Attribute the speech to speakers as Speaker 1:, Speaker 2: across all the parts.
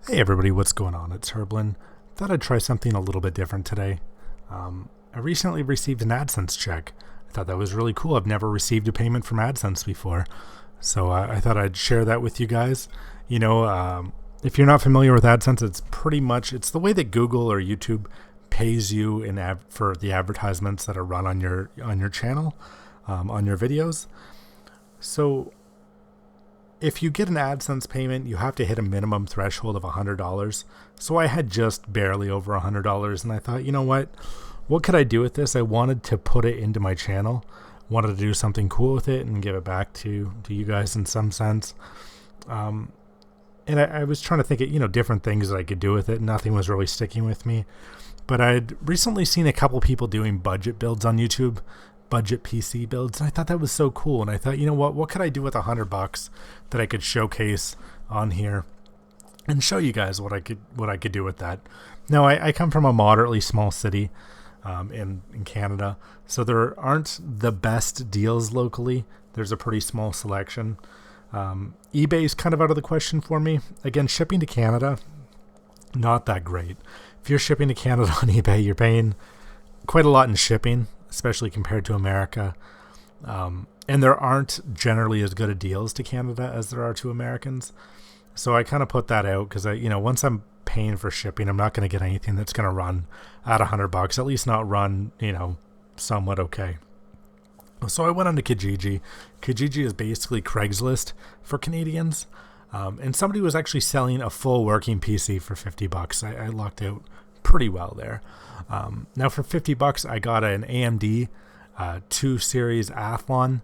Speaker 1: Hey everybody, what's going on? It's Herblin. Thought I'd try something a little bit different today. I recently received an AdSense check. I thought that was really cool. I've never received a payment from AdSense before. So I thought I'd share that with you guys. If you're not familiar with AdSense, it's the way that Google or YouTube pays you for the advertisements that are run on your channel, on your videos. So if you get an AdSense payment, you have to hit a minimum threshold of $100. So I had just barely over $100, and I thought, you know what could I do with this? I wanted to put it into my channel, wanted to do something cool with it and give it back to you guys in some sense. And I was trying to think of, different things that I could do with it. Nothing was really sticking with me. But I'd recently seen a couple people doing budget builds on YouTube, budget PC builds, and I thought that was so cool. And I thought, what could I do with $100 that I could showcase on here and show you guys what I could do with that. Now, I come from a moderately small city in Canada, so there aren't the best deals locally. There's a pretty small selection. eBay's kind of out of the question for me. Again, shipping to Canada, not that great. If you're shipping to Canada on eBay, you're paying quite a lot in shipping, especially compared to America. And there aren't generally as good of deals to Canada as there are to Americans. So I kind of put that out because once I'm paying for shipping, I'm not going to get anything that's going to run at $100, at least not run, somewhat okay. So I went on to Kijiji. Kijiji is basically Craigslist for Canadians. And somebody was actually selling a full working PC for $50. I lucked out pretty well there. Now for $50, I got an AMD 2 series Athlon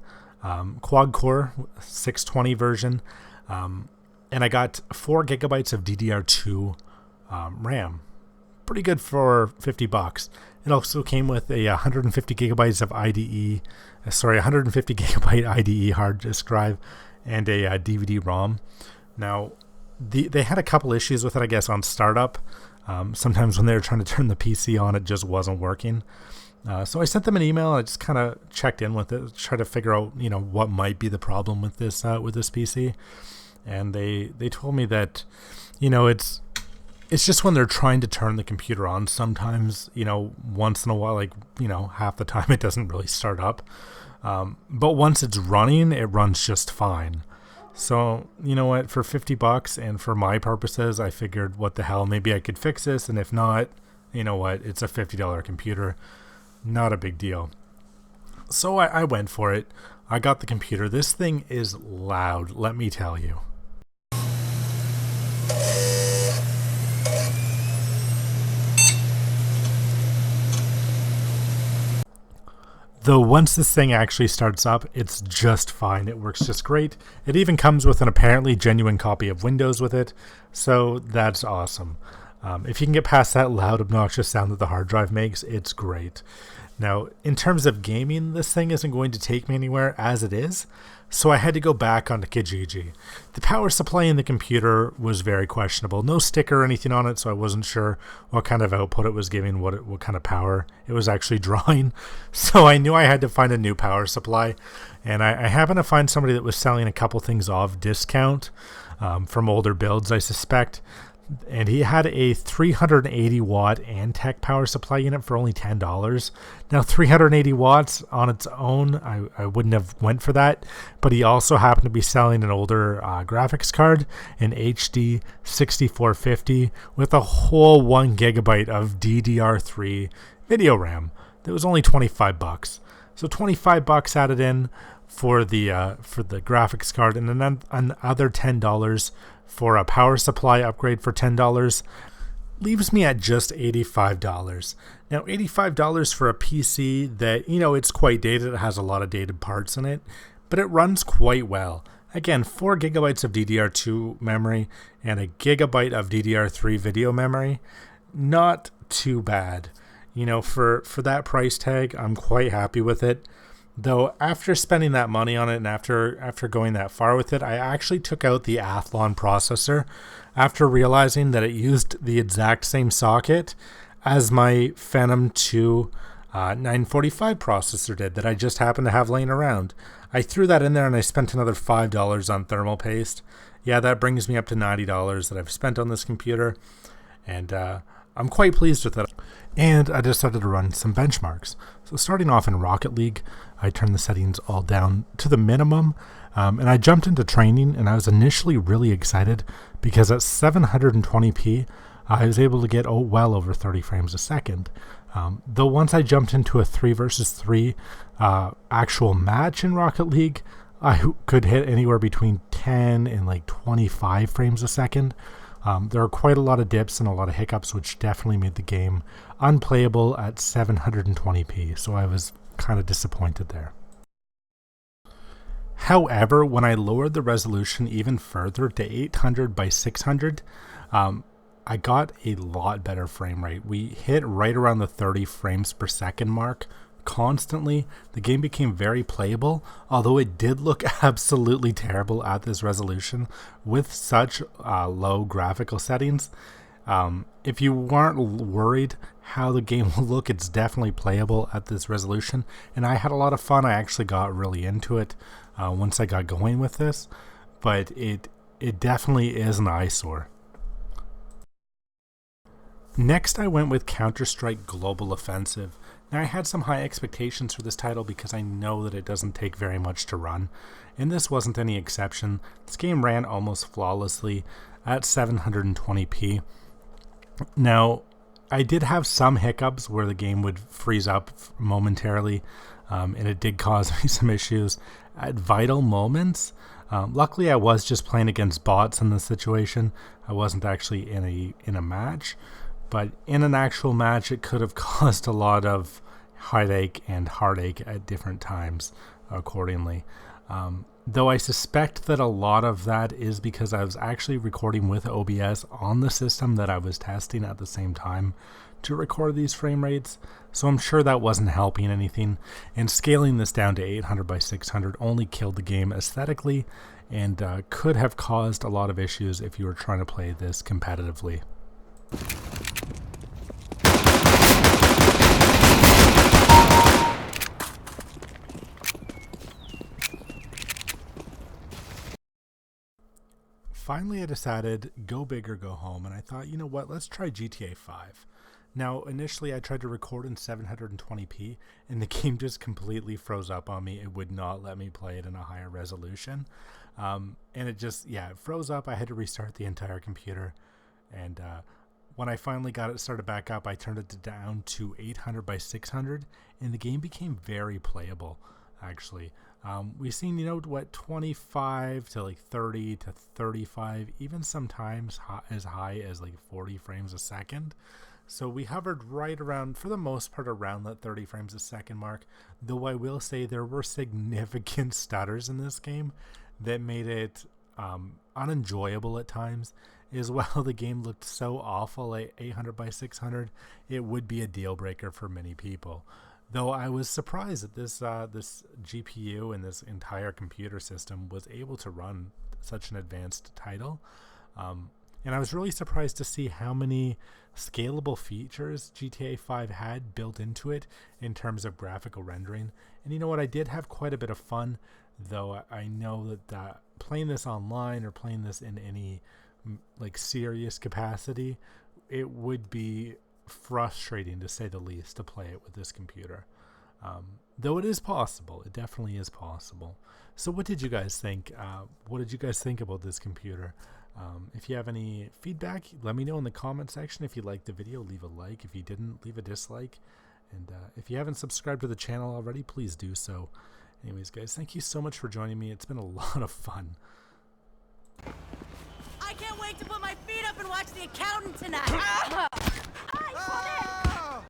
Speaker 1: quad core 620 version. And I got 4 gigabytes of DDR2 RAM. Pretty good for $50. It also came with a 150 gigabytes of 150 gigabyte IDE hard disk drive and a DVD ROM. Now, they had a couple issues with it, I guess, on startup. Sometimes when they were trying to turn the PC on, it just wasn't working. So I sent them an email. I just kind of checked in with it, tried to figure out, what might be the problem with this PC. And they told me that, it's just when they're trying to turn the computer on. Sometimes, once in a while, half the time it doesn't really start up. But once it's running, it runs just fine. So, for $50 and for my purposes, I figured, what the hell, maybe I could fix this. And if not, it's a $50 computer. Not a big deal. So I went for it. I got the computer. This thing is loud, let me tell you. Though once this thing actually starts up, it's just fine. It works just great. It even comes with an apparently genuine copy of Windows with it, so that's awesome. If you can get past that loud, obnoxious sound that the hard drive makes, it's great. Now, in terms of gaming, this thing isn't going to take me anywhere as it is, so I had to go back onto Kijiji. The power supply in the computer was very questionable. No sticker or anything on it, so I wasn't sure what kind of output it was giving, what kind of power it was actually drawing. So I knew I had to find a new power supply, and I happened to find somebody that was selling a couple things off discount from older builds, I suspect. And he had a 380 watt Antec power supply unit for only $10. Now 380 watts on its own, I wouldn't have went for that, but he also happened to be selling an older graphics card, an HD 6450 with a whole 1 gigabyte of DDR3 video RAM. That was only $25. So $25 added in for the graphics card, and then another $10 for a power supply upgrade for $10 leaves me at just $85. Now, $85 for a PC that, it's quite dated. It has a lot of dated parts in it, but it runs quite well. Again, 4 gigabytes of DDR2 memory and a gigabyte of DDR3 video memory. Not too bad. For that price tag, I'm quite happy with it. Though after spending that money on it and after going that far with it, I actually took out the Athlon processor after realizing that it used the exact same socket as my Phenom II 945 processor did that I just happened to have laying around. I threw that in there and I spent another $5 on thermal paste, yeah, that brings me up to $90 that I've spent on this computer, and I'm quite pleased with it. And I decided to run some benchmarks. So starting off in Rocket League, I turned the settings all down to the minimum, and I jumped into training, and I was initially really excited because at 720p, I was able to get well over 30 frames a second. Though once I jumped into a 3 versus 3 actual match in Rocket League, I could hit anywhere between 10 and like 25 frames a second. There are quite a lot of dips and a lot of hiccups, which definitely made the game unplayable at 720p, so I was kind of disappointed there. However, when I lowered the resolution even further to 800 by 600, I got a lot better frame rate. We hit right around the 30 frames per second mark constantly. The game became very playable, although it did look absolutely terrible at this resolution with such low graphical settings. If you weren't worried how the game will look, it's definitely playable at this resolution, and I had a lot of fun. I actually got really into it once I got going with this, but it definitely is an eyesore. Next, I went with Counter-Strike Global Offensive. Now, I had some high expectations for this title because I know that it doesn't take very much to run, and this wasn't any exception. This game ran almost flawlessly at 720p. Now, I did have some hiccups where the game would freeze up momentarily, and it did cause me some issues at vital moments. Luckily, I was just playing against bots in this situation. I wasn't actually in a match. But in an actual match, it could have caused a lot of headache and heartache at different times accordingly. Though I suspect that a lot of that is because I was actually recording with OBS on the system that I was testing at the same time to record these frame rates. So I'm sure that wasn't helping anything. And scaling this down to 800 by 600 only killed the game aesthetically and could have caused a lot of issues if you were trying to play this competitively. Finally, I decided go big or go home, and I thought, you know what, let's try GTA 5. Now, initially I tried to record in 720p, and the game just completely froze up on me. It would not let me play it in a higher resolution. And it just, it froze up. I had to restart the entire computer, and when I finally got it started back up, I turned it down to 800 by 600, and the game became very playable, actually. We've seen, 25 to like 30 to 35, even sometimes as high as like 40 frames a second. So we hovered right around, for the most part, around that 30 frames a second mark, though I will say there were significant stutters in this game that made it unenjoyable at times. As well, the game looked so awful at 800 by 600, it would be a deal breaker for many people. Though I was surprised that this GPU and this entire computer system was able to run such an advanced title. And I was really surprised to see how many scalable features GTA 5 had built into it in terms of graphical rendering. And you know what? I did have quite a bit of fun, though I know that playing this online or playing this in any like serious capacity, it would be frustrating to say the least to play it with this computer. Though it is possible, it definitely is possible. So what did you guys think? What did you guys think about this computer? If you have any feedback, let me know in the comment section. If you liked the video, leave a like. If you didn't, leave a dislike. And if you haven't subscribed to the channel already, please do so. Anyways, guys, thank you so much for joining me. It's been a lot of fun.
Speaker 2: I can't wait to put my feet up and watch The Accountant tonight.